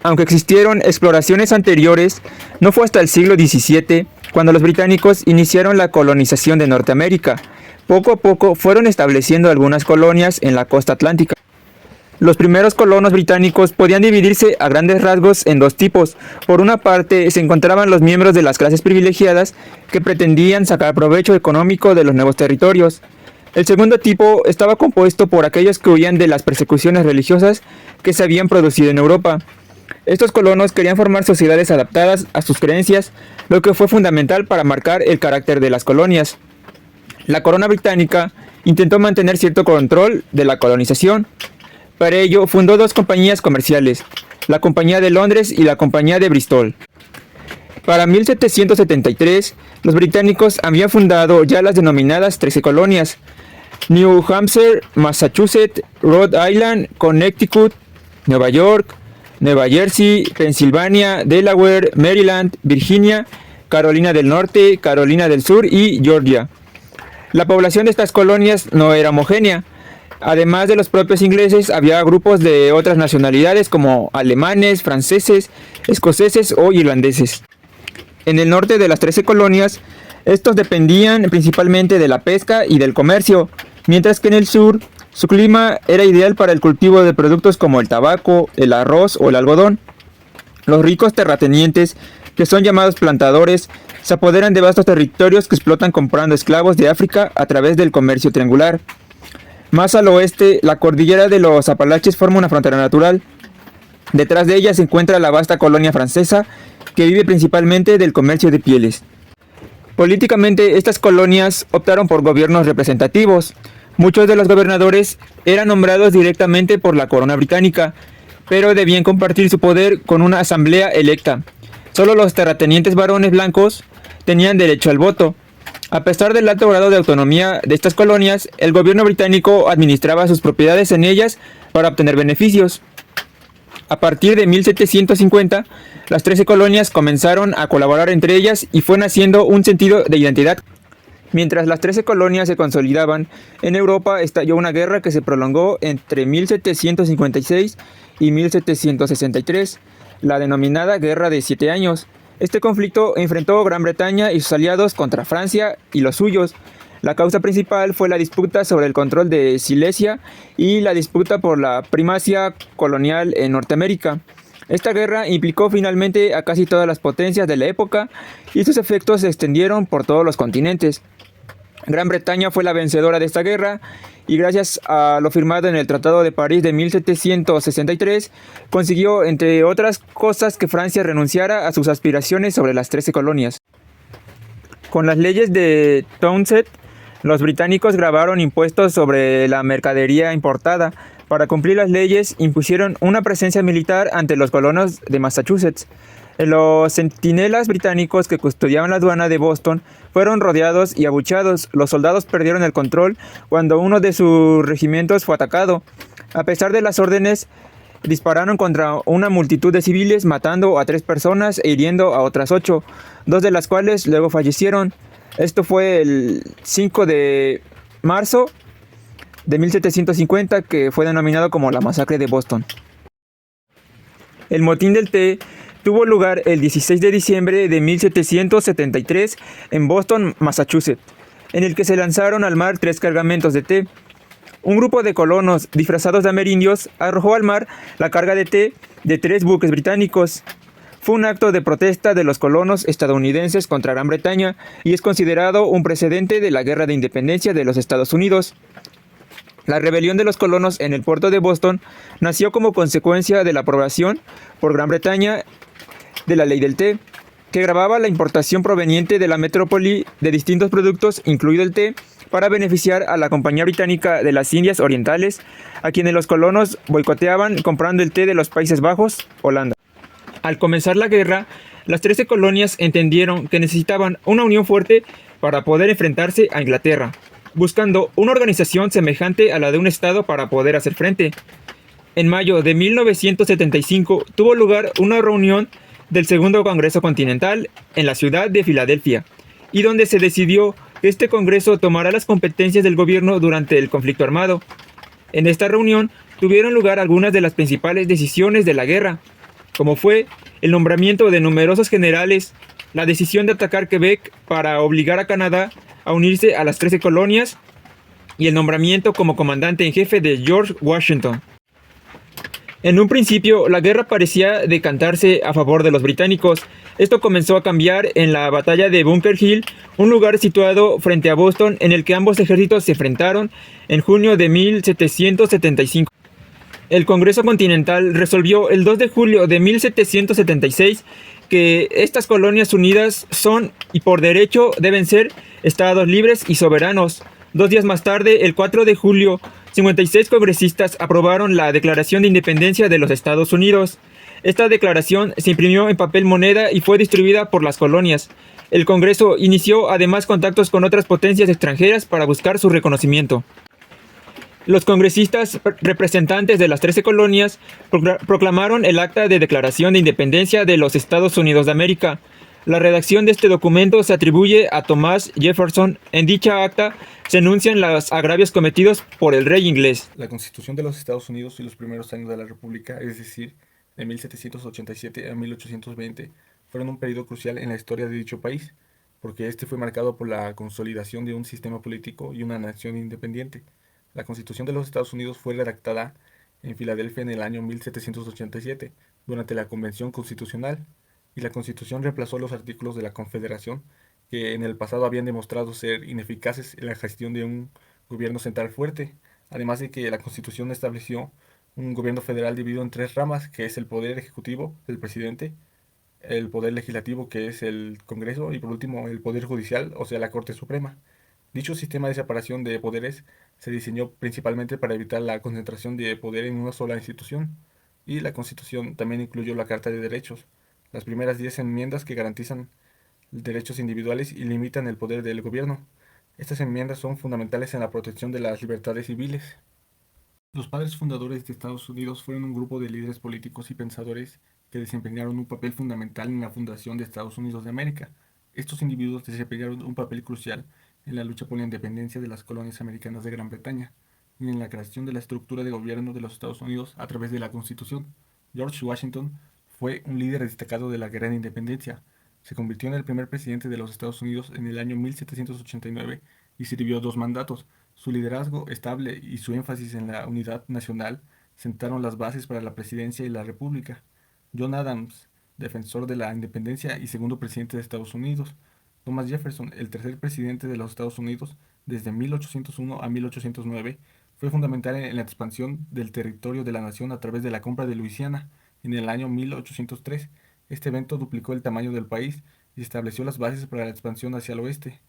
Aunque existieron exploraciones anteriores, no fue hasta el siglo XVII cuando los británicos iniciaron la colonización de Norteamérica. Poco a poco fueron estableciendo algunas colonias en la costa atlántica. Los primeros colonos británicos podían dividirse a grandes rasgos en dos tipos. Por una parte se encontraban los miembros de las clases privilegiadas que pretendían sacar provecho económico de los nuevos territorios. El segundo tipo estaba compuesto por aquellos que huían de las persecuciones religiosas que se habían producido en Europa. Estos colonos querían formar sociedades adaptadas a sus creencias, lo que fue fundamental para marcar el carácter de las colonias. La corona británica intentó mantener cierto control de la colonización. Para ello fundó dos compañías comerciales, la Compañía de Londres y la Compañía de Bristol. Para 1773, los británicos habían fundado ya las denominadas 13 colonias: New Hampshire, Massachusetts, Rhode Island, Connecticut, Nueva York, Nueva Jersey, Pensilvania, Delaware, Maryland, Virginia, Carolina del Norte, Carolina del Sur y Georgia. La población de estas colonias no era homogénea. Además de los propios ingleses, había grupos de otras nacionalidades como alemanes, franceses, escoceses o irlandeses. En el norte de las 13 colonias, estos dependían principalmente de la pesca y del comercio, mientras que en el sur, su clima era ideal para el cultivo de productos como el tabaco, el arroz o el algodón. Los ricos terratenientes, que son llamados plantadores, se apoderan de vastos territorios que explotan comprando esclavos de África a través del comercio triangular. Más al oeste, la cordillera de los Apalaches forma una frontera natural. Detrás de ella se encuentra la vasta colonia francesa, que vive principalmente del comercio de pieles. Políticamente, estas colonias optaron por gobiernos representativos. Muchos de los gobernadores eran nombrados directamente por la corona británica, pero debían compartir su poder con una asamblea electa. Solo los terratenientes varones blancos tenían derecho al voto. A pesar del alto grado de autonomía de estas colonias, el gobierno británico administraba sus propiedades en ellas para obtener beneficios. A partir de 1750, las 13 colonias comenzaron a colaborar entre ellas y fue naciendo un sentido de identidad. Mientras las 13 colonias se consolidaban, en Europa estalló una guerra que se prolongó entre 1756 y 1763, la denominada Guerra de 7 años. Este conflicto enfrentó a Gran Bretaña y sus aliados contra Francia y los suyos. La causa principal fue la disputa sobre el control de Silesia y la disputa por la primacía colonial en Norteamérica. Esta guerra implicó finalmente a casi todas las potencias de la época y sus efectos se extendieron por todos los continentes. Gran Bretaña fue la vencedora de esta guerra y gracias a lo firmado en el Tratado de París de 1763, consiguió, entre otras cosas, que Francia renunciara a sus aspiraciones sobre las 13 colonias. Con las leyes de Townshend, los británicos gravaron impuestos sobre la mercadería importada. Para cumplir las leyes, impusieron una presencia militar ante los colonos de Massachusetts. Los centinelas británicos que custodiaban la aduana de Boston fueron rodeados y abucheados. Los soldados perdieron el control cuando uno de sus regimientos fue atacado. A pesar de las órdenes, dispararon contra una multitud de civiles, matando a 3 personas e hiriendo a otras 8, 2 de las cuales luego fallecieron. Esto fue el 5 de marzo de 1750, que fue denominado como la masacre de Boston. El motín del té tuvo lugar el 16 de diciembre de 1773 en Boston, Massachusetts, en el que se lanzaron al mar 3 cargamentos de té. Un grupo de colonos disfrazados de amerindios arrojó al mar la carga de té de 3 buques británicos. Fue un acto de protesta de los colonos estadounidenses contra Gran Bretaña y es considerado un precedente de la Guerra de Independencia de los Estados Unidos. La rebelión de los colonos en el puerto de Boston nació como consecuencia de la aprobación por Gran Bretaña de la ley del té, que gravaba la importación proveniente de la metrópoli de distintos productos, incluido el té, para beneficiar a la Compañía Británica de las Indias Orientales, a quienes los colonos boicoteaban comprando el té de los Países Bajos, Holanda. Al comenzar la guerra, las 13 colonias entendieron que necesitaban una unión fuerte para poder enfrentarse a Inglaterra, buscando una organización semejante a la de un estado para poder hacer frente. En mayo de 1975 tuvo lugar una reunión del Segundo Congreso Continental en la ciudad de Filadelfia, y donde se decidió que este Congreso tomará las competencias del gobierno durante el conflicto armado. En esta reunión tuvieron lugar algunas de las principales decisiones de la guerra. como fue el nombramiento de numerosos generales, la decisión de atacar Quebec para obligar a Canadá a unirse a las 13 colonias y el nombramiento como comandante en jefe de George Washington. En un principio, la guerra parecía decantarse a favor de los británicos. Esto comenzó a cambiar en la batalla de Bunker Hill, un lugar situado frente a Boston en el que ambos ejércitos se enfrentaron en junio de 1775. El Congreso Continental resolvió el 2 de julio de 1776 que estas colonias unidas son y por derecho deben ser estados libres y soberanos. 2 días más tarde, el 4 de julio, 56 congresistas aprobaron la Declaración de Independencia de los Estados Unidos. Esta declaración se imprimió en papel moneda y fue distribuida por las colonias. El Congreso inició además contactos con otras potencias extranjeras para buscar su reconocimiento. Los congresistas representantes de las 13 colonias proclamaron el Acta de Declaración de Independencia de los Estados Unidos de América. La redacción de este documento se atribuye a Thomas Jefferson. En dicha acta se enuncian los agravios cometidos por el rey inglés. La Constitución de los Estados Unidos y los primeros años de la República, es decir, de 1787 a 1820, fueron un periodo crucial en la historia de dicho país, porque este fue marcado por la consolidación de un sistema político y una nación independiente. La Constitución de los Estados Unidos fue redactada en Filadelfia en el año 1787, durante la Convención Constitucional, y la Constitución reemplazó los artículos de la Confederación que en el pasado habían demostrado ser ineficaces en la gestión de un gobierno central fuerte, además de que la Constitución estableció un gobierno federal dividido en 3 ramas, que es el poder ejecutivo, el presidente, el poder legislativo, que es el Congreso, y por último el poder judicial, o sea, la Corte Suprema. Dicho sistema de separación de poderes se diseñó principalmente para evitar la concentración de poder en una sola institución, y la Constitución también incluyó la Carta de Derechos, las primeras 10 enmiendas que garantizan derechos individuales y limitan el poder del gobierno. Estas enmiendas son fundamentales en la protección de las libertades civiles. Los padres fundadores de Estados Unidos fueron un grupo de líderes políticos y pensadores que desempeñaron un papel fundamental en la fundación de Estados Unidos de América. Estos individuos desempeñaron un papel crucial en la lucha por la independencia de las colonias americanas de Gran Bretaña y en la creación de la estructura de gobierno de los Estados Unidos a través de la Constitución. George Washington fue un líder destacado de la Guerra de Independencia. Se convirtió en el primer presidente de los Estados Unidos en el año 1789 y sirvió 2 mandatos. Su liderazgo estable y su énfasis en la unidad nacional sentaron las bases para la presidencia y la república. John Adams, defensor de la independencia y segundo presidente de Estados Unidos. Thomas Jefferson, el tercer presidente de los Estados Unidos desde 1801 a 1809, fue fundamental en la expansión del territorio de la nación a través de la compra de Luisiana en el año 1803. Este evento duplicó el tamaño del país y estableció las bases para la expansión hacia el oeste.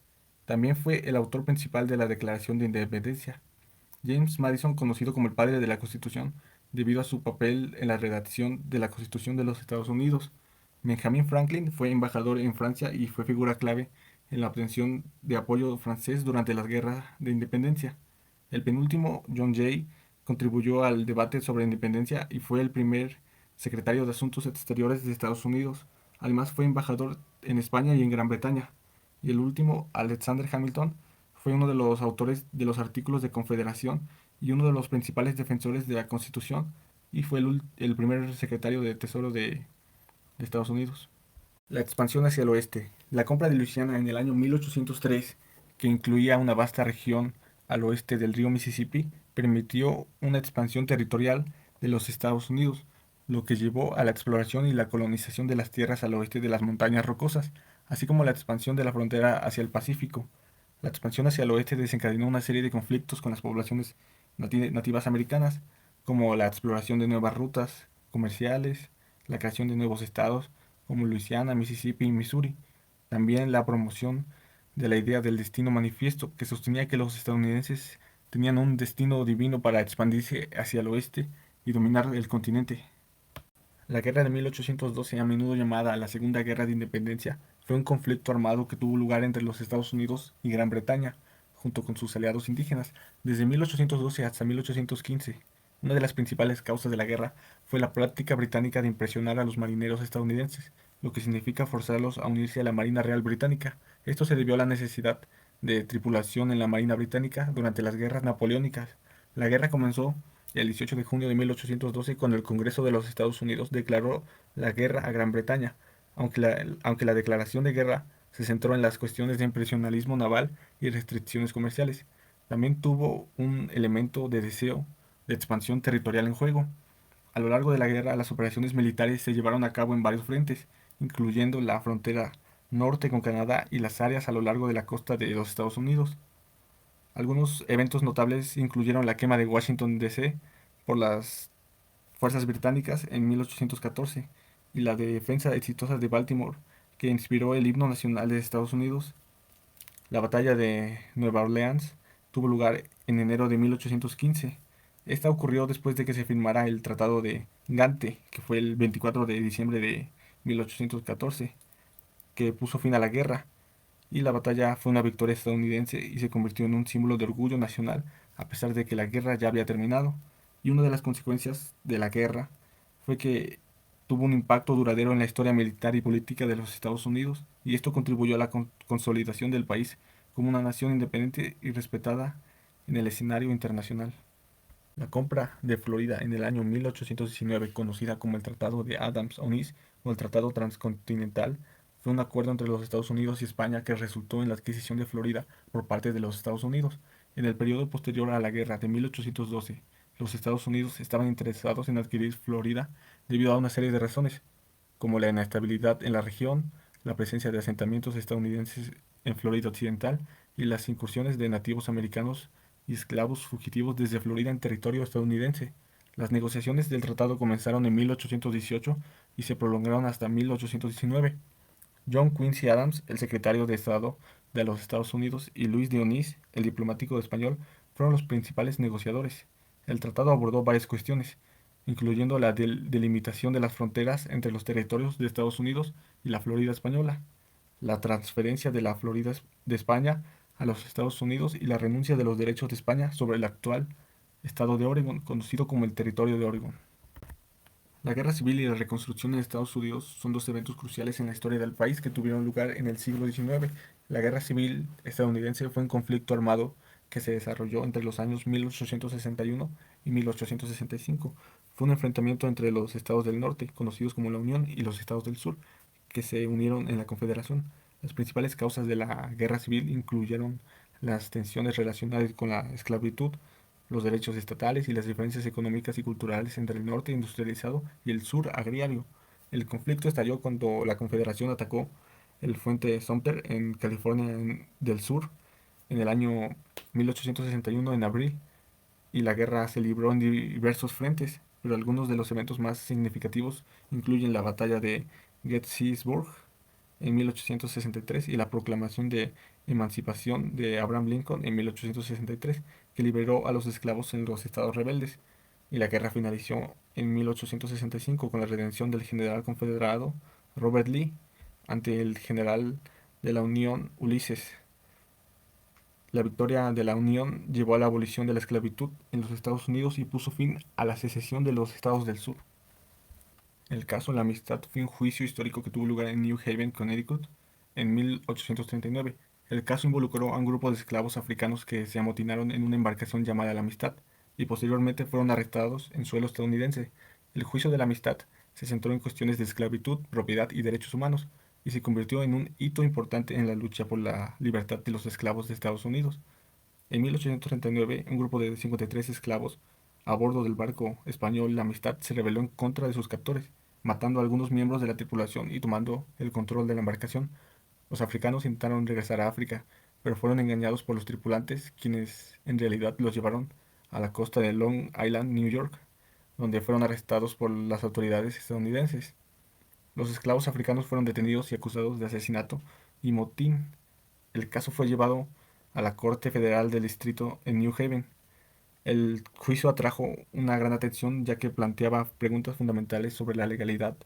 También fue el autor principal de la Declaración de Independencia. James Madison, conocido como el padre de la Constitución, debido a su papel en la redacción de la Constitución de los Estados Unidos. Benjamin Franklin fue embajador en Francia y fue figura clave en la obtención de apoyo francés durante las guerras de independencia. El penúltimo, John Jay, contribuyó al debate sobre independencia y fue el primer secretario de Asuntos Exteriores de Estados Unidos. Además fue embajador en España y en Gran Bretaña. Y el último, Alexander Hamilton, fue uno de los autores de los artículos de confederación y uno de los principales defensores de la Constitución, y fue el primer secretario de Tesoro de Estados Unidos. La expansión hacia el oeste. La compra de Luisiana en el año 1803, que incluía una vasta región al oeste del río Mississippi, permitió una expansión territorial de los Estados Unidos, lo que llevó a la exploración y la colonización de las tierras al oeste de las montañas rocosas, así como la expansión de la frontera hacia el Pacífico. La expansión hacia el oeste desencadenó una serie de conflictos con las poblaciones nativas americanas, como la exploración de nuevas rutas comerciales, la creación de nuevos estados, como Luisiana, Mississippi y Missouri. También la promoción de la idea del destino manifiesto, que sostenía que los estadounidenses tenían un destino divino para expandirse hacia el oeste y dominar el continente. La guerra de 1812, a menudo llamada la Segunda Guerra de Independencia, fue un conflicto armado que tuvo lugar entre los Estados Unidos y Gran Bretaña, junto con sus aliados indígenas, desde 1812 hasta 1815. Una de las principales causas de la guerra fue la práctica británica de impresionar a los marineros estadounidenses, lo que significa forzarlos a unirse a la Marina Real Británica. Esto se debió a la necesidad de tripulación en la Marina Británica durante las guerras napoleónicas. La guerra comenzó y el 18 de junio de 1812, cuando el Congreso de los Estados Unidos declaró la guerra a Gran Bretaña, aunque la declaración de guerra se centró en las cuestiones de imperialismo naval y restricciones comerciales. También tuvo un elemento de deseo de expansión territorial en juego. A lo largo de la guerra, las operaciones militares se llevaron a cabo en varios frentes, incluyendo la frontera norte con Canadá y las áreas a lo largo de la costa de los Estados Unidos. Algunos eventos notables incluyeron la quema de Washington, D.C. por las fuerzas británicas en 1814 y la defensa exitosa de Baltimore, que inspiró el himno nacional de Estados Unidos. La batalla de Nueva Orleans tuvo lugar en enero de 1815. Esta ocurrió después de que se firmara el Tratado de Gante, que fue el 24 de diciembre de 1814, que puso fin a la guerra, y la batalla fue una victoria estadounidense y se convirtió en un símbolo de orgullo nacional, a pesar de que la guerra ya había terminado. Y una de las consecuencias de la guerra fue que tuvo un impacto duradero en la historia militar y política de los Estados Unidos, y esto contribuyó a la consolidación del país como una nación independiente y respetada en el escenario internacional. La compra de Florida en el año 1819, conocida como el Tratado de Adams-Onís o el Tratado Transcontinental, fue un acuerdo entre los Estados Unidos y España que resultó en la adquisición de Florida por parte de los Estados Unidos. En el periodo posterior a la guerra de 1812, los Estados Unidos estaban interesados en adquirir Florida debido a una serie de razones, como la inestabilidad en la región, la presencia de asentamientos estadounidenses en Florida Occidental y las incursiones de nativos americanos y esclavos fugitivos desde Florida en territorio estadounidense. Las negociaciones del tratado comenzaron en 1818 y se prolongaron hasta 1819. John Quincy Adams, el secretario de Estado de los Estados Unidos, y Luis de Onís, el diplomático español, fueron los principales negociadores. El tratado abordó varias cuestiones, incluyendo la delimitación de las fronteras entre los territorios de Estados Unidos y la Florida española, la transferencia de la Florida de España a los Estados Unidos y la renuncia de los derechos de España sobre el actual estado de Oregon, conocido como el Territorio de Oregon. La Guerra Civil y la Reconstrucción en Estados Unidos son dos eventos cruciales en la historia del país que tuvieron lugar en el siglo XIX. La Guerra Civil estadounidense fue un conflicto armado que se desarrolló entre los años 1861 y 1865. Fue un enfrentamiento entre los estados del norte, conocidos como la Unión, y los estados del sur, que se unieron en la Confederación. Las principales causas de la Guerra Civil incluyeron las tensiones relacionadas con la esclavitud, los derechos estatales y las diferencias económicas y culturales entre el norte industrializado y el sur agrario. El conflicto estalló cuando la Confederación atacó el fuerte Sumter en California del Sur en el año 1861 en abril, y la guerra se libró en diversos frentes, pero algunos de los eventos más significativos incluyen la batalla de Gettysburg en 1863 y la proclamación de emancipación de Abraham Lincoln en 1863, que liberó a los esclavos en los estados rebeldes, y la guerra finalizó en 1865 con la redención del general confederado Robert Lee ante el general de la Unión Ulysses. La victoria de la Unión llevó a la abolición de la esclavitud en los Estados Unidos y puso fin a la secesión de los estados del sur. El caso La Amistad fue un juicio histórico que tuvo lugar en New Haven, Connecticut, en 1839. El caso involucró a un grupo de esclavos africanos que se amotinaron en una embarcación llamada La Amistad y posteriormente fueron arrestados en suelo estadounidense. El juicio de la Amistad se centró en cuestiones de esclavitud, propiedad y derechos humanos y se convirtió en un hito importante en la lucha por la libertad de los esclavos de Estados Unidos. En 1839, un grupo de 53 esclavos a bordo del barco español La Amistad se rebeló en contra de sus captores, matando a algunos miembros de la tripulación y tomando el control de la embarcación. Los africanos intentaron regresar a África, pero fueron engañados por los tripulantes, quienes en realidad los llevaron a la costa de Long Island, New York, donde fueron arrestados por las autoridades estadounidenses. Los esclavos africanos fueron detenidos y acusados de asesinato y motín. El caso fue llevado a la Corte Federal del Distrito en New Haven. El juicio atrajo una gran atención ya que planteaba preguntas fundamentales sobre la legalidad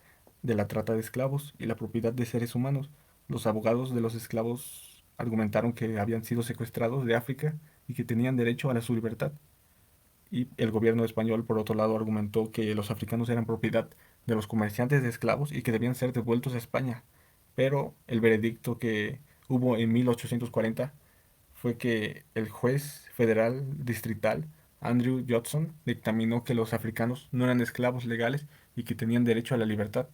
de la trata de esclavos y la propiedad de seres humanos. Los abogados de los esclavos argumentaron que habían sido secuestrados de África y que tenían derecho a su libertad. Y el gobierno español, por otro lado, argumentó que los africanos eran propiedad de los comerciantes de esclavos y que debían ser devueltos a España. Pero el veredicto que hubo en 1840 fue que el juez federal distrital Andrew Johnson, dictaminó que los africanos no eran esclavos legales y que tenían derecho a la libertad.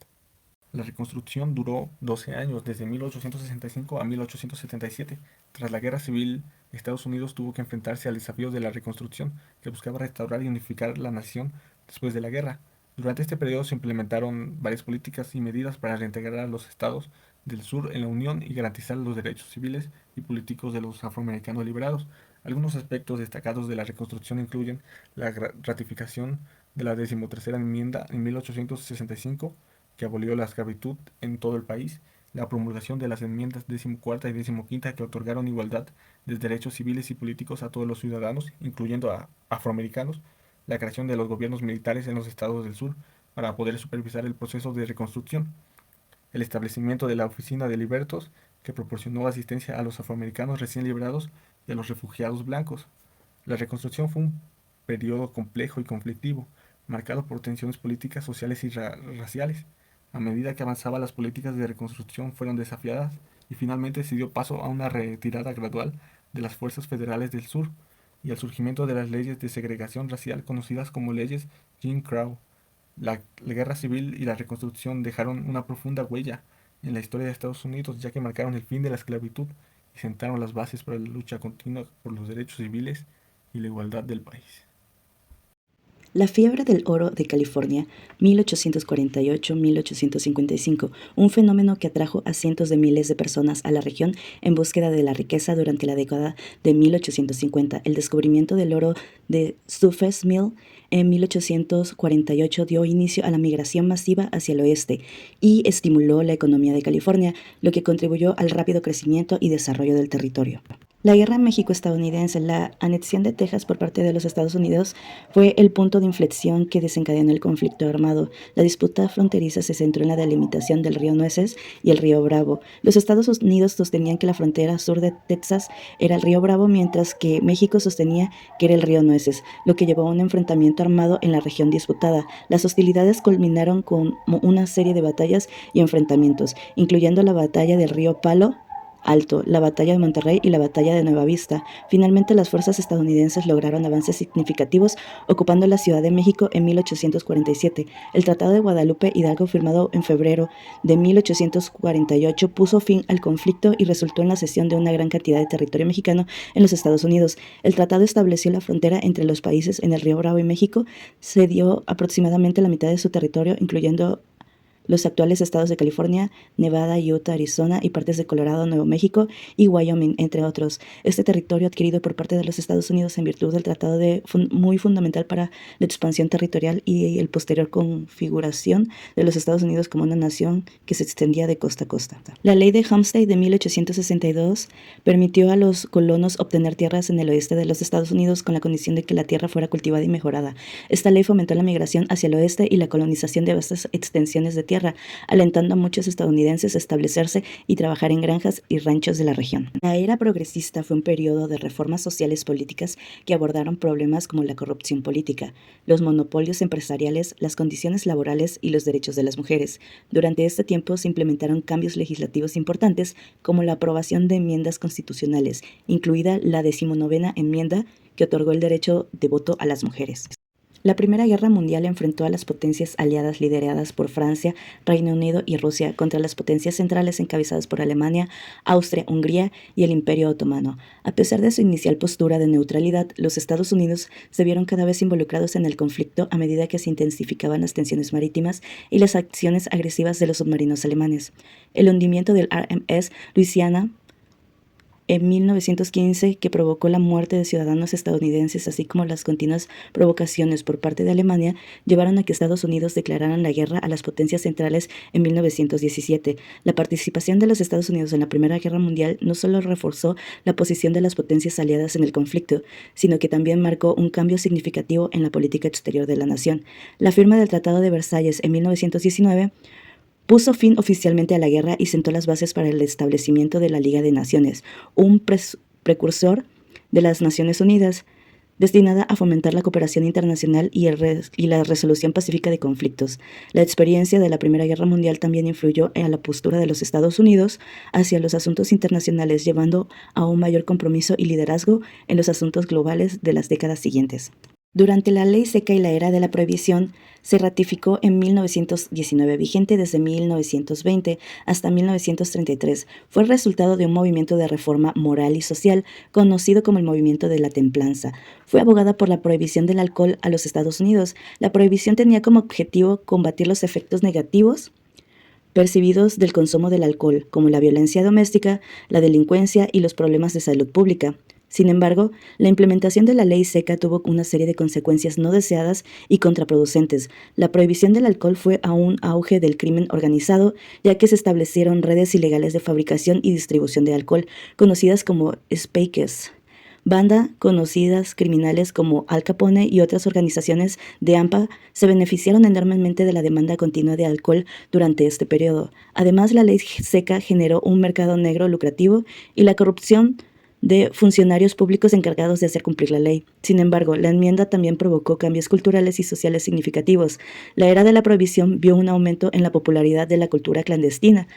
La reconstrucción duró 12 años, desde 1865 a 1877. Tras la Guerra Civil, Estados Unidos tuvo que enfrentarse al desafío de la reconstrucción, que buscaba restaurar y unificar la nación después de la guerra. Durante este periodo se implementaron varias políticas y medidas para reintegrar a los estados del sur en la Unión y garantizar los derechos civiles y políticos de los afroamericanos liberados. Algunos aspectos destacados de la reconstrucción incluyen la ratificación de la 13ª enmienda en 1865, que abolió la esclavitud en todo el país, la promulgación de las enmiendas 14ª y 15ª que otorgaron igualdad de derechos civiles y políticos a todos los ciudadanos, incluyendo a afroamericanos, la creación de los gobiernos militares en los estados del sur para poder supervisar el proceso de reconstrucción, el establecimiento de la Oficina de Libertos, que proporcionó asistencia a los afroamericanos recién liberados y a los refugiados blancos. La reconstrucción fue un periodo complejo y conflictivo, marcado por tensiones políticas, sociales y raciales. A medida que avanzaba, las políticas de reconstrucción fueron desafiadas y finalmente se dio paso a una retirada gradual de las fuerzas federales del sur y al surgimiento de las leyes de segregación racial conocidas como leyes Jim Crow. La guerra civil y la reconstrucción dejaron una profunda huella en la historia de Estados Unidos, ya que marcaron el fin de la esclavitud y sentaron las bases para la lucha continua por los derechos civiles y la igualdad del país. La fiebre del oro de California, 1848-1855, un fenómeno que atrajo a cientos de miles de personas a la región en búsqueda de la riqueza durante la década de 1850. El descubrimiento del oro de Suffolk Mill en 1848 dio inicio a la migración masiva hacia el oeste y estimuló la economía de California, lo que contribuyó al rápido crecimiento y desarrollo del territorio. La guerra México-estadounidense, la anexión de Texas por parte de los Estados Unidos, fue el punto de inflexión que desencadenó el conflicto armado. La disputa fronteriza se centró en la delimitación del río Nueces y el río Bravo. Los Estados Unidos sostenían que la frontera sur de Texas era el río Bravo, mientras que México sostenía que era el río Nueces, lo que llevó a un enfrentamiento armado en la región disputada. Las hostilidades culminaron con una serie de batallas y enfrentamientos, incluyendo la batalla del río Palo Alto, la batalla de Monterrey y la batalla de Nueva Vista. Finalmente, las fuerzas estadounidenses lograron avances significativos ocupando la Ciudad de México en 1847. El Tratado de Guadalupe Hidalgo, firmado en febrero de 1848, puso fin al conflicto y resultó en la cesión de una gran cantidad de territorio mexicano en los Estados Unidos. El tratado estableció la frontera entre los países en el río Bravo y México, cedió aproximadamente la mitad de su territorio, incluyendo los actuales estados de California, Nevada, Utah, Arizona y partes de Colorado, Nuevo México y Wyoming, entre otros. Este territorio adquirido por parte de los Estados Unidos en virtud del tratado muy fundamental para la expansión territorial y el posterior configuración de los Estados Unidos como una nación que se extendía de costa a costa. La ley de Homestead de 1862 permitió a los colonos obtener tierras en el oeste de los Estados Unidos con la condición de que la tierra fuera cultivada y mejorada. Esta ley fomentó la migración hacia el oeste y la colonización de vastas extensiones de tierra, alentando a muchos estadounidenses a establecerse y trabajar en granjas y ranchos de la región. La era progresista fue un periodo de reformas sociales políticas que abordaron problemas como la corrupción política, los monopolios empresariales, las condiciones laborales y los derechos de las mujeres. Durante este tiempo se implementaron cambios legislativos importantes como la aprobación de enmiendas constitucionales, incluida la 19ª enmienda que otorgó el derecho de voto a las mujeres. La Primera Guerra Mundial enfrentó a las potencias aliadas lideradas por Francia, Reino Unido y Rusia contra las potencias centrales encabezadas por Alemania, Austria, Hungría y el Imperio Otomano. A pesar de su inicial postura de neutralidad, los Estados Unidos se vieron cada vez involucrados en el conflicto a medida que se intensificaban las tensiones marítimas y las acciones agresivas de los submarinos alemanes. El hundimiento del RMS Louisiana en 1915, que provocó la muerte de ciudadanos estadounidenses, así como las continuas provocaciones por parte de Alemania, llevaron a que Estados Unidos declararan la guerra a las potencias centrales en 1917. La participación de los Estados Unidos en la Primera Guerra Mundial no solo reforzó la posición de las potencias aliadas en el conflicto, sino que también marcó un cambio significativo en la política exterior de la nación. La firma del Tratado de Versalles en 1919 puso fin oficialmente a la guerra y sentó las bases para el establecimiento de la Liga de Naciones, un precursor de las Naciones Unidas, destinada a fomentar la cooperación internacional y la resolución pacífica de conflictos. La experiencia de la Primera Guerra Mundial también influyó en la postura de los Estados Unidos hacia los asuntos internacionales, llevando a un mayor compromiso y liderazgo en los asuntos globales de las décadas siguientes. Durante la ley seca y la era de la prohibición, se ratificó en 1919, vigente desde 1920 hasta 1933. Fue el resultado de un movimiento de reforma moral y social conocido como el Movimiento de la Templanza. Fue abogada por la prohibición del alcohol a los Estados Unidos. La prohibición tenía como objetivo combatir los efectos negativos percibidos del consumo del alcohol, como la violencia doméstica, la delincuencia y los problemas de salud pública. Sin embargo, la implementación de la ley seca tuvo una serie de consecuencias no deseadas y contraproducentes. La prohibición del alcohol fue a un auge del crimen organizado, ya que se establecieron redes ilegales de fabricación y distribución de alcohol, conocidas como Spakes. Banda conocidas criminales como Al Capone y otras organizaciones de AMPA se beneficiaron enormemente de la demanda continua de alcohol durante este periodo. Además, la ley seca generó un mercado negro lucrativo y la corrupción de funcionarios públicos encargados de hacer cumplir la ley. Sin embargo, la enmienda también provocó cambios culturales y sociales significativos. La era de la prohibición vio un aumento en la popularidad de la cultura clandestina,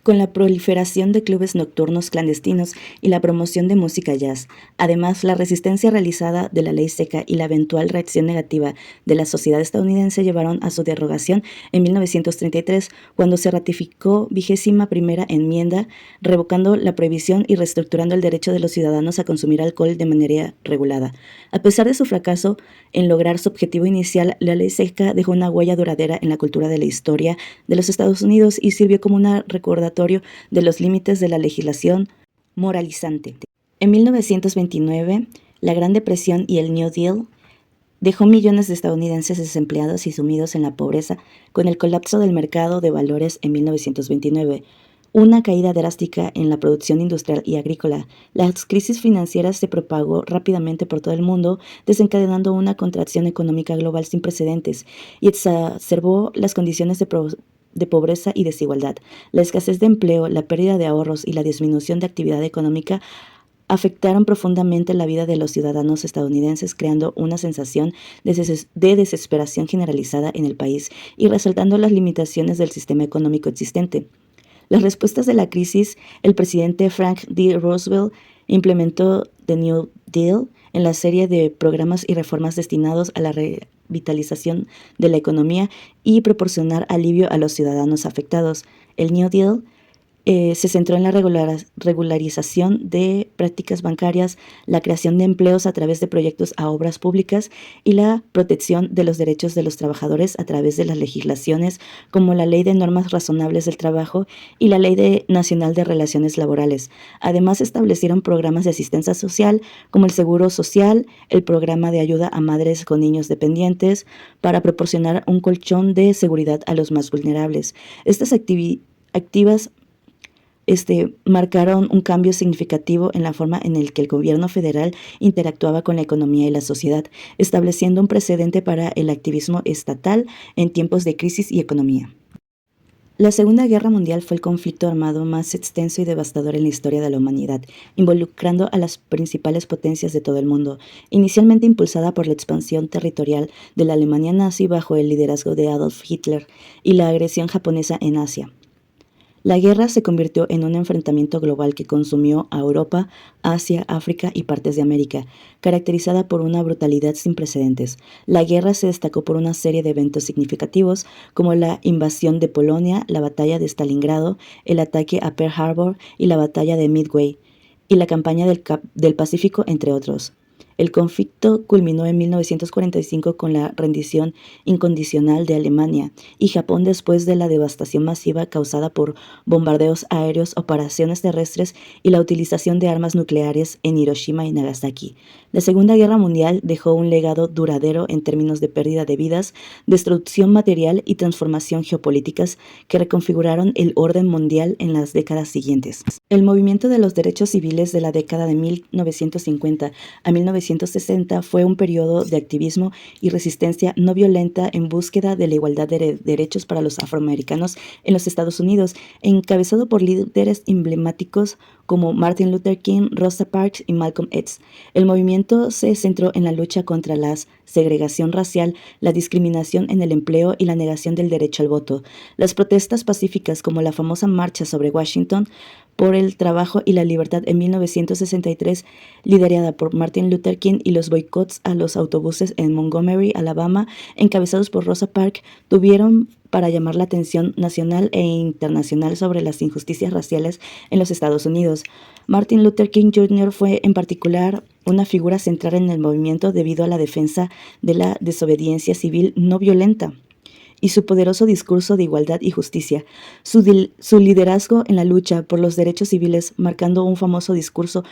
con la proliferación de clubes nocturnos clandestinos y la promoción de música jazz. Además, la resistencia realizada de la ley seca y la eventual reacción negativa de la sociedad estadounidense llevaron a su derogación en 1933, cuando se ratificó 21ª enmienda, revocando la prohibición y reestructurando el derecho de los ciudadanos a consumir alcohol de manera regulada. A pesar de su fracaso en lograr su objetivo inicial, la ley seca dejó una huella duradera en la cultura de la historia de los Estados Unidos y sirvió como una recordatorio de los límites de la legislación moralizante. En 1929, la Gran Depresión y el New Deal dejó millones de estadounidenses desempleados y sumidos en la pobreza con el colapso del mercado de valores en 1929. Una caída drástica en la producción industrial y agrícola. Las crisis financieras se propagó rápidamente por todo el mundo, desencadenando una contracción económica global sin precedentes y exacerbó las condiciones de pobreza y desigualdad. La escasez de empleo, la pérdida de ahorros y la disminución de actividad económica afectaron profundamente la vida de los ciudadanos estadounidenses, creando una sensación de desesperación generalizada en el país y resaltando las limitaciones del sistema económico existente. Las respuestas de la crisis, el presidente Frank D. Roosevelt implementó The New Deal en la serie de programas y reformas destinados a la revitalización de la economía y proporcionar alivio a los ciudadanos afectados. El New Deal se centró en la regularización de prácticas bancarias, la creación de empleos a través de proyectos a obras públicas y la protección de los derechos de los trabajadores a través de las legislaciones como la Ley de Normas Razonables del Trabajo y la Ley Nacional de Relaciones Laborales. Además, establecieron programas de asistencia social como el Seguro Social, el Programa de Ayuda a Madres con Niños Dependientes, para proporcionar un colchón de seguridad a los más vulnerables. Estas activas marcaron un cambio significativo en la forma en la que el gobierno federal interactuaba con la economía y la sociedad, estableciendo un precedente para el activismo estatal en tiempos de crisis y economía. La Segunda Guerra Mundial fue el conflicto armado más extenso y devastador en la historia de la humanidad, involucrando a las principales potencias de todo el mundo, inicialmente impulsada por la expansión territorial de la Alemania nazi bajo el liderazgo de Adolf Hitler y la agresión japonesa en Asia. La guerra se convirtió en un enfrentamiento global que consumió a Europa, Asia, África y partes de América, caracterizada por una brutalidad sin precedentes. La guerra se destacó por una serie de eventos significativos como la invasión de Polonia, la batalla de Stalingrado, el ataque a Pearl Harbor y la batalla de Midway, y la campaña del Pacífico, entre otros. El conflicto culminó en 1945 con la rendición incondicional de Alemania y Japón después de la devastación masiva causada por bombardeos aéreos, operaciones terrestres y la utilización de armas nucleares en Hiroshima y Nagasaki. La Segunda Guerra Mundial dejó un legado duradero en términos de pérdida de vidas, destrucción material y transformación geopolíticas que reconfiguraron el orden mundial en las décadas siguientes. El movimiento de los derechos civiles de la década de 1950 a 1960 fue un periodo de activismo y resistencia no violenta en búsqueda de la igualdad de derechos para los afroamericanos en los Estados Unidos, encabezado por líderes emblemáticos como Martin Luther King, Rosa Parks y Malcolm X. El movimiento se centró en la lucha contra la segregación racial, la discriminación en el empleo y la negación del derecho al voto. Las protestas pacíficas, como la famosa Marcha sobre Washington, por el Trabajo y la Libertad en 1963, liderada por Martin Luther King, y los boicots a los autobuses en Montgomery, Alabama, encabezados por Rosa Parks, tuvieron para llamar la atención nacional e internacional sobre las injusticias raciales en los Estados Unidos. Martin Luther King Jr. fue en particular una figura central en el movimiento debido a la defensa de la desobediencia civil no violenta y su poderoso discurso de igualdad y justicia, su liderazgo en la lucha por los derechos civiles, marcando un famoso discurso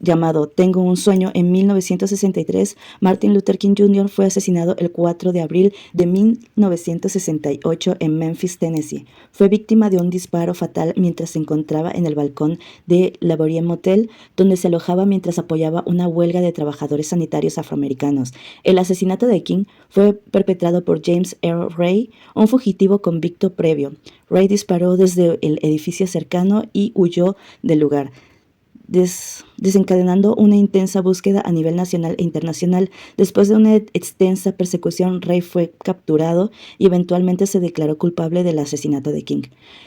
llamado Tengo un sueño. En 1963, Martin Luther King Jr. fue asesinado el 4 de abril de 1968 en Memphis, Tennessee. Fue víctima de un disparo fatal mientras se encontraba en el balcón de La Borie Motel, donde se alojaba mientras apoyaba una huelga de trabajadores sanitarios afroamericanos. El asesinato de King fue perpetrado por James Earl Ray, un fugitivo convicto previo. Ray disparó desde el edificio cercano y huyó del lugar, desencadenando una intensa búsqueda a nivel nacional e internacional. Después de una extensa persecución, Ray fue capturado y eventualmente se declaró culpable del asesinato de King.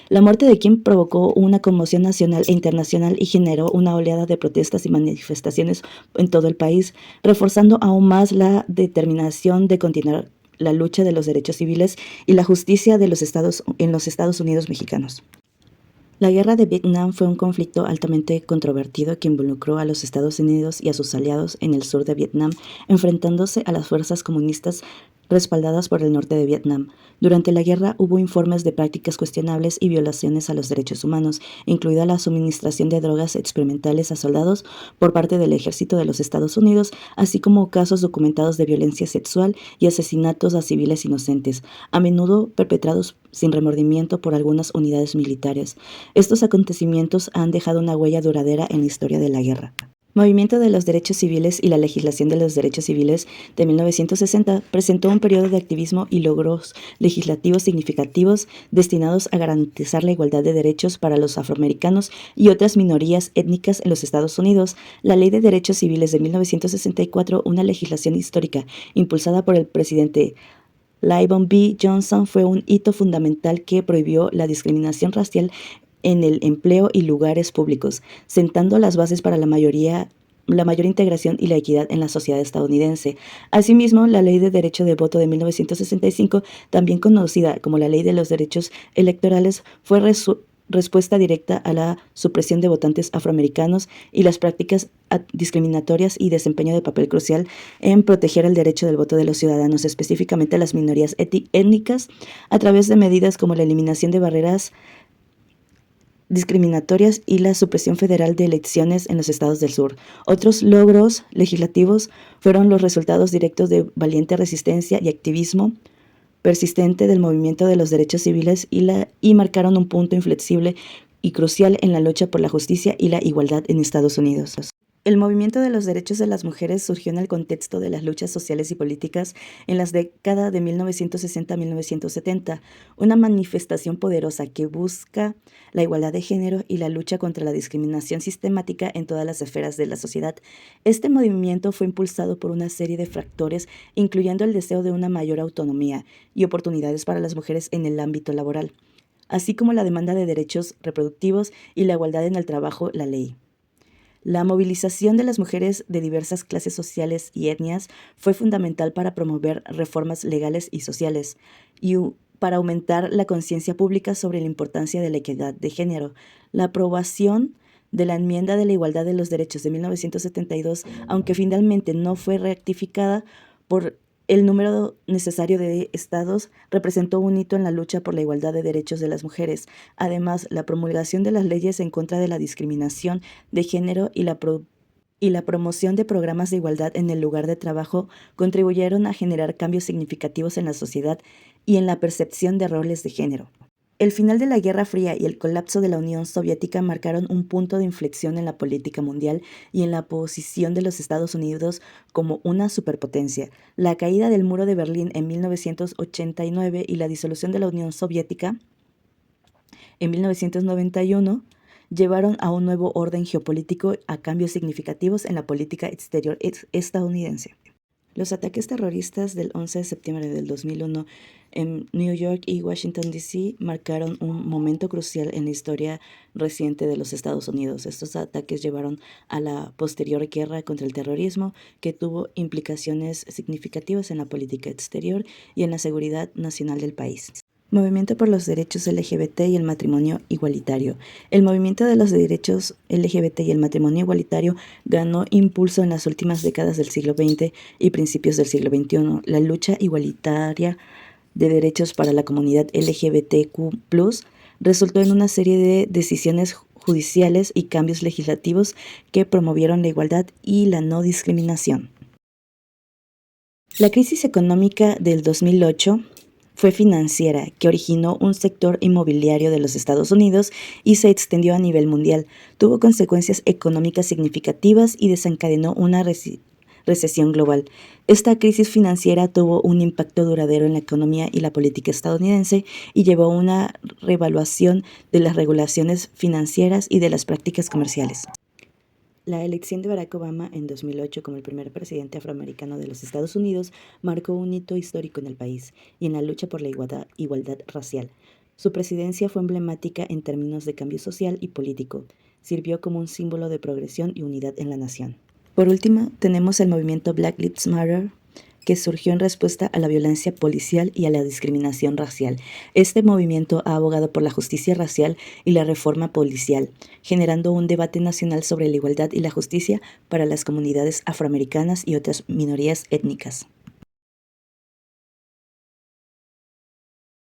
La muerte de King provocó una conmoción nacional e internacional y generó una oleada de protestas y manifestaciones en todo el país, reforzando aún más la determinación de continuar la lucha de los derechos civiles y la justicia en los Estados Unidos mexicanos. La guerra de Vietnam fue un conflicto altamente controvertido que involucró a los Estados Unidos y a sus aliados en el sur de Vietnam, enfrentándose a las fuerzas comunistas respaldadas por el norte de Vietnam. Durante la guerra hubo informes de prácticas cuestionables y violaciones a los derechos humanos, incluida la suministración de drogas experimentales a soldados por parte del ejército de los Estados Unidos, así como casos documentados de violencia sexual y asesinatos a civiles inocentes, a menudo perpetrados sin remordimiento por algunas unidades militares. Estos acontecimientos han dejado una huella duradera en la historia de la guerra. Movimiento de los Derechos Civiles y la legislación de los derechos civiles de 1960 presentó un periodo de activismo y logros legislativos significativos destinados a garantizar la igualdad de derechos para los afroamericanos y otras minorías étnicas en los Estados Unidos. La Ley de Derechos Civiles de 1964, una legislación histórica impulsada por el presidente Lyndon B. Johnson, fue un hito fundamental que prohibió la discriminación racial en el empleo y lugares públicos, sentando las bases para la mayor integración y la equidad en la sociedad estadounidense. Asimismo, la Ley de Derecho de Voto de 1965, también conocida como la Ley de los Derechos Electorales, fue respuesta directa a la supresión de votantes afroamericanos y las prácticas discriminatorias y desempeño de papel crucial en proteger el derecho del voto de los ciudadanos, específicamente a las minorías étnicas, a través de medidas como la eliminación de barreras discriminatorias y la supresión federal de elecciones en los estados del sur. Otros logros legislativos fueron los resultados directos de valiente resistencia y activismo persistente del movimiento de los derechos civiles y marcaron un punto inflexible y crucial en la lucha por la justicia y la igualdad en Estados Unidos. El movimiento de los derechos de las mujeres surgió en el contexto de las luchas sociales y políticas en las décadas de 1960 a 1970, una manifestación poderosa que busca la igualdad de género y la lucha contra la discriminación sistemática en todas las esferas de la sociedad. Este movimiento fue impulsado por una serie de factores, incluyendo el deseo de una mayor autonomía y oportunidades para las mujeres en el ámbito laboral, así como la demanda de derechos reproductivos y la igualdad en el trabajo, la ley. La movilización de las mujeres de diversas clases sociales y etnias fue fundamental para promover reformas legales y sociales y para aumentar la conciencia pública sobre la importancia de la equidad de género. La aprobación de la Enmienda de la Igualdad de los Derechos de 1972, aunque finalmente no fue ratificada por el número necesario de estados, representó un hito en la lucha por la igualdad de derechos de las mujeres. Además, la promulgación de las leyes en contra de la discriminación de género y la promoción de programas de igualdad en el lugar de trabajo contribuyeron a generar cambios significativos en la sociedad y en la percepción de roles de género. El final de la Guerra Fría y el colapso de la Unión Soviética marcaron un punto de inflexión en la política mundial y en la posición de los Estados Unidos como una superpotencia. La caída del muro de Berlín en 1989 y la disolución de la Unión Soviética en 1991 llevaron a un nuevo orden geopolítico, a cambios significativos en la política exterior estadounidense. Los ataques terroristas del 11 de septiembre del 2001 en New York y Washington, D.C. marcaron un momento crucial en la historia reciente de los Estados Unidos. Estos ataques llevaron a la posterior guerra contra el terrorismo, que tuvo implicaciones significativas en la política exterior y en la seguridad nacional del país. Movimiento por los derechos LGBT y el matrimonio igualitario. El movimiento de los derechos LGBT y el matrimonio igualitario ganó impulso en las últimas décadas del siglo XX y principios del siglo XXI. La lucha igualitaria de derechos para la comunidad LGBTQ+ resultó en una serie de decisiones judiciales y cambios legislativos que promovieron la igualdad y la no discriminación. La crisis económica del 2008 fue financiera, que originó un sector inmobiliario de los Estados Unidos y se extendió a nivel mundial. Tuvo consecuencias económicas significativas y desencadenó una recesión global. Esta crisis financiera tuvo un impacto duradero en la economía y la política estadounidense y llevó a una reevaluación de las regulaciones financieras y de las prácticas comerciales. La elección de Barack Obama en 2008 como el primer presidente afroamericano de los Estados Unidos marcó un hito histórico en el país y en la lucha por la igualdad racial. Su presidencia fue emblemática en términos de cambio social y político. Sirvió como un símbolo de progresión y unidad en la nación. Por último, tenemos el movimiento Black Lives Matter, que surgió en respuesta a la violencia policial y a la discriminación racial. Este movimiento ha abogado por la justicia racial y la reforma policial, generando un debate nacional sobre la igualdad y la justicia para las comunidades afroamericanas y otras minorías étnicas.